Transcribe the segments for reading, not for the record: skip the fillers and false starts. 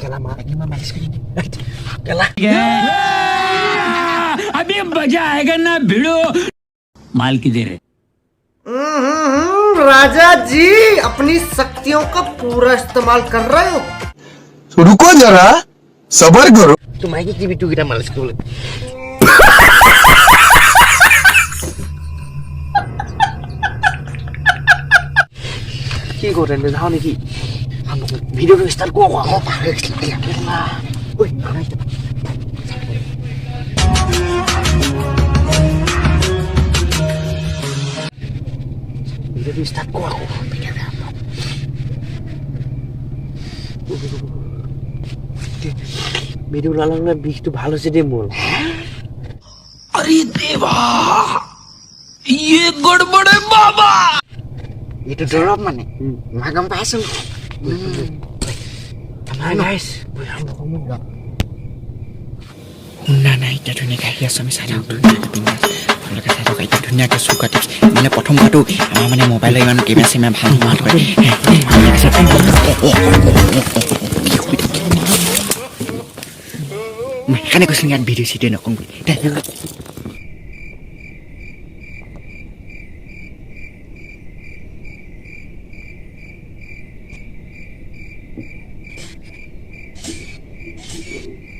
Kela lagi mah malis gini. Kela. अभी मजा आएगा ना भिड़ो माल की दे रहे राजा जी अपनी शक्तियों का पूरा इस्तेमाल कर रहे हो रुको जरा सबर करो Tuh main BITU kita malas dulu. Ki keren deh tahun ini. Kamu video itu start gua kok pakai lah. Woi, mana itu? Video itu start gua kok. Video lalang na BITU ভালো সে দেমল अरे देवा ये गड़बड़ है बाबा itu dorop mana magam pasung guys ngomong enggak nah itu dunia kayak Assamese ada dunia kepindah kalau kata itu kayak dunia ke suka tips mana prothom katu amar mane mobile iman camera sima bhal mat kore makanya aku sering video sih dia nak kongsi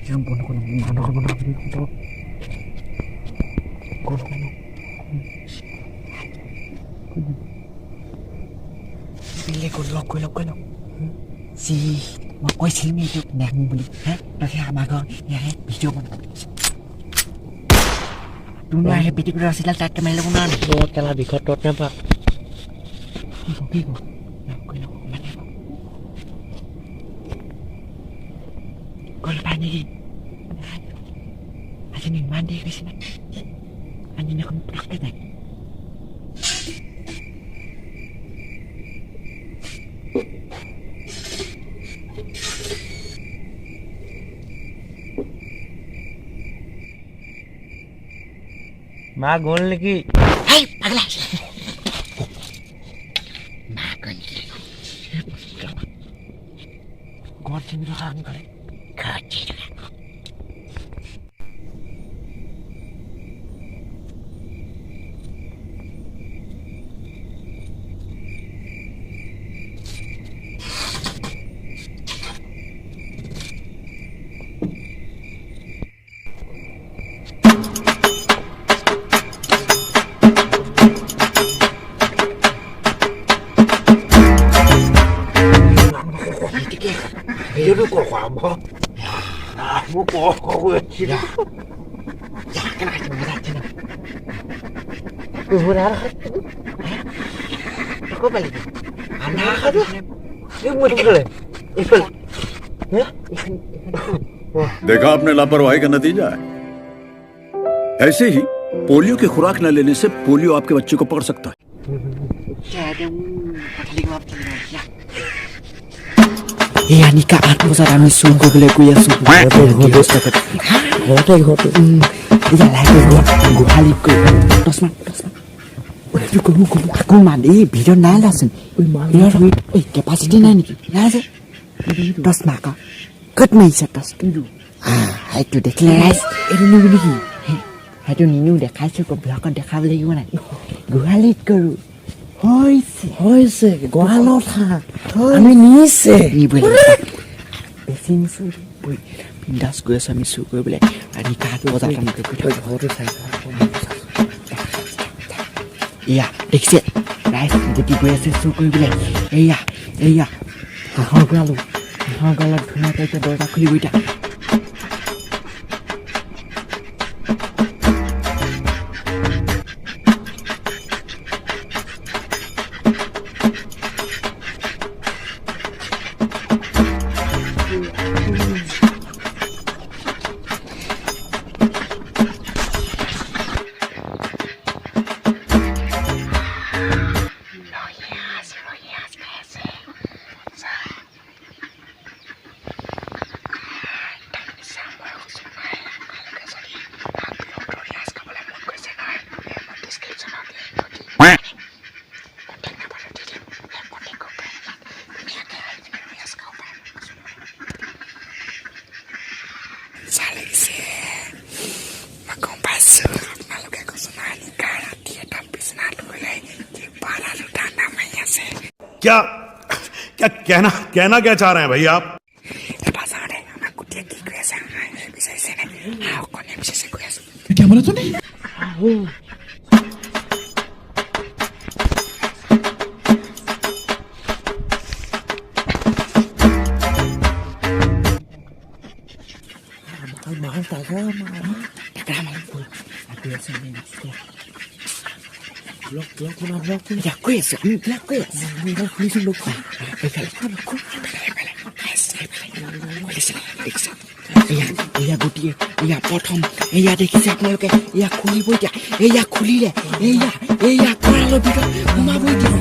ya ampun aku mana pilih kau lok si mà quay xíu nghe được nè mình beli hả nó theo mà con ya video mình đúng rồi BITU ra sẽ lát cái máy luôn non Lord kala bikot dotnya pak đi kok mana con pani đi anh nhìn mandi cái gì này anh nhìn nó không plak cái này माँ गोल की hey pagla makan con xin nó ăn cái kaji video nó có khoảng không mua có vượt chi đó cái này chúng ta thế nào vừa đó có phải anh ha hết nếu mua đúng rồi देखा आपने लापरवाही का नतीजा है ऐसे ही polio की खुराक न लेने से पोलियो आपके बच्चे को पकड़ सकता है iya nikah aku sama sungguh boleh kuya sungguh hotel iya lagi gua halip ke terus aku mandi video nalasin capacity na nih nasa terus maka cut mai terus itu declare itu nih dekai cukup belakang dekai lagi mana gua halip ke হয়েছে গোয়ালো থাক আমি নিছে নিবলে বেছি নিছো বই বিন্দাস গৈ আছে আমি চু কৰিবলৈ আৰু কাটো বজাৰ কাম কৰি থৈ ঘৰটো চাই ইয়া দেখিছে ৰাইজ যদি গৈ আছে চু কৰিবলৈ এয়া হাঁহৰ গলত ধুনীয়াকৈ দৰ্জা খুলি গৈ থাক क्या क्या कहना क्या चाह रहे हैं भाई आप? क्या बोला तूने? এয়া গোটেই এয়া প্ৰথম এয়া দেখিছে আপোনালোকে এয়া খুলিব এতিয়া এয়া খুলিলে এয়া কৰালৰ ভিতৰত সোমাব এতিয়া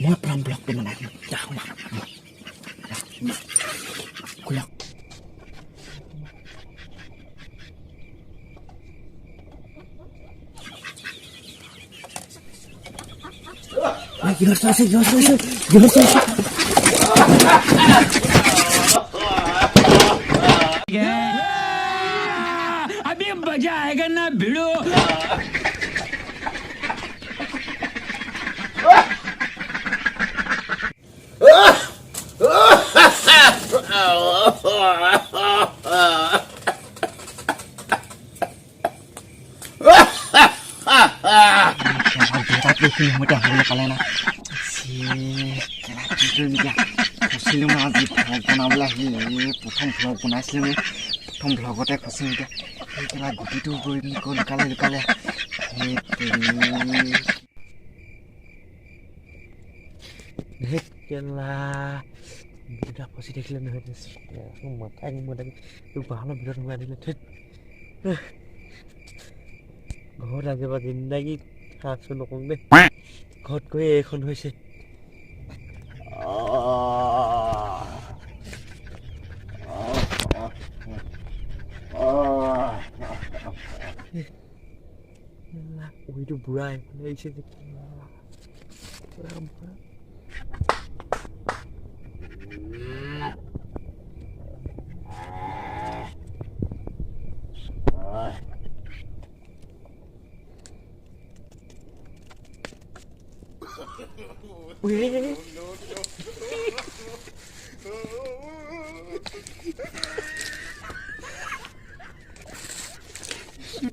মই প্ৰথম ব্লকটো বনাই দিম খোলক अभी मजा आएगा ना भिड़ो. প্ৰথম ব্লগতে খচিম এতিয়া সেইকেলা গুটিটো কৰি লুকালে ভিডিঅ'টা ফচি থাকিলে নহয় মাথাই বাহনৰ ভিতৰত সোমাই দিলে ঘৰত আজি বা জিন্দাগী খাইছো নকওঁ দেই ঘৰত গৈ এইখন হৈছে ওইটো বুঢ়া এইফালে আহিছে যে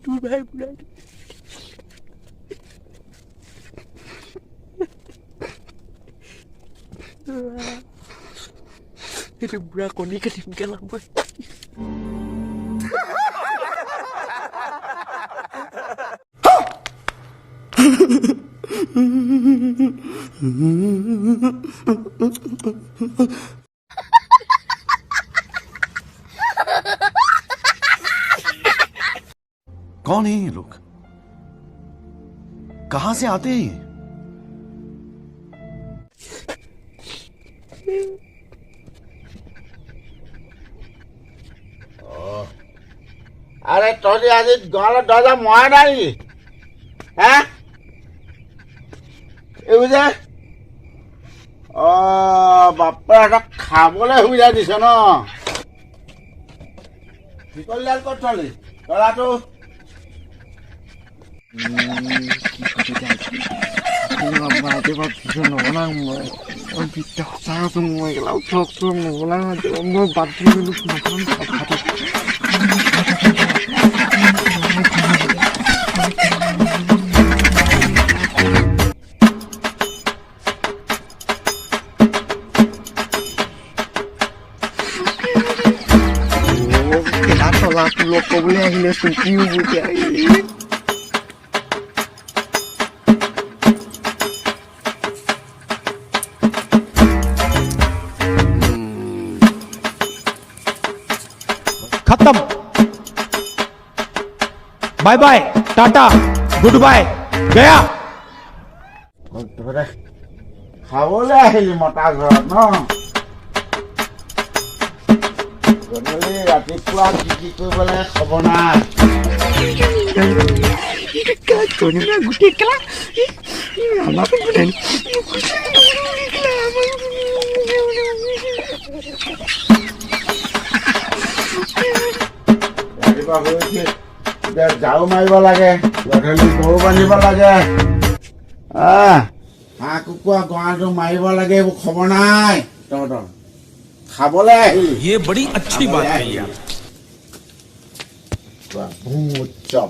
তোৰ ভাই বুঢ়াই itu buah koni ketinggalan boy. कौन है ये लोग? कहां से आते हैं? अरे तोरी आज गला दरजा मरा নাই হ্যাঁ এই যে বাপ্পা এটা খাবলৈ সুবিধা দিছ ন বিকলডাল ক'ত থলি তলাটো Loko boleh hilang sumpiu buat ini. खत्म bye bye tata goodbye गया খাবলৈ আহিলি মতা ঘৰত ন গধূলি ৰাতিপুৱা কি কৰিব লাগে খবৰ নাই ৰাতিপুৱা শুই ঝাৰু মাৰিব লাগে গধূলি গৰু বান্ধিব লাগে হাঁহ কুকুৰা গঁৰালটো মাৰিব লাগে এইবোৰ খবৰ নাই তহঁতৰ খাবলৈ আহিলি ये बड़ी अच्छी बात कही आप ভূত চপ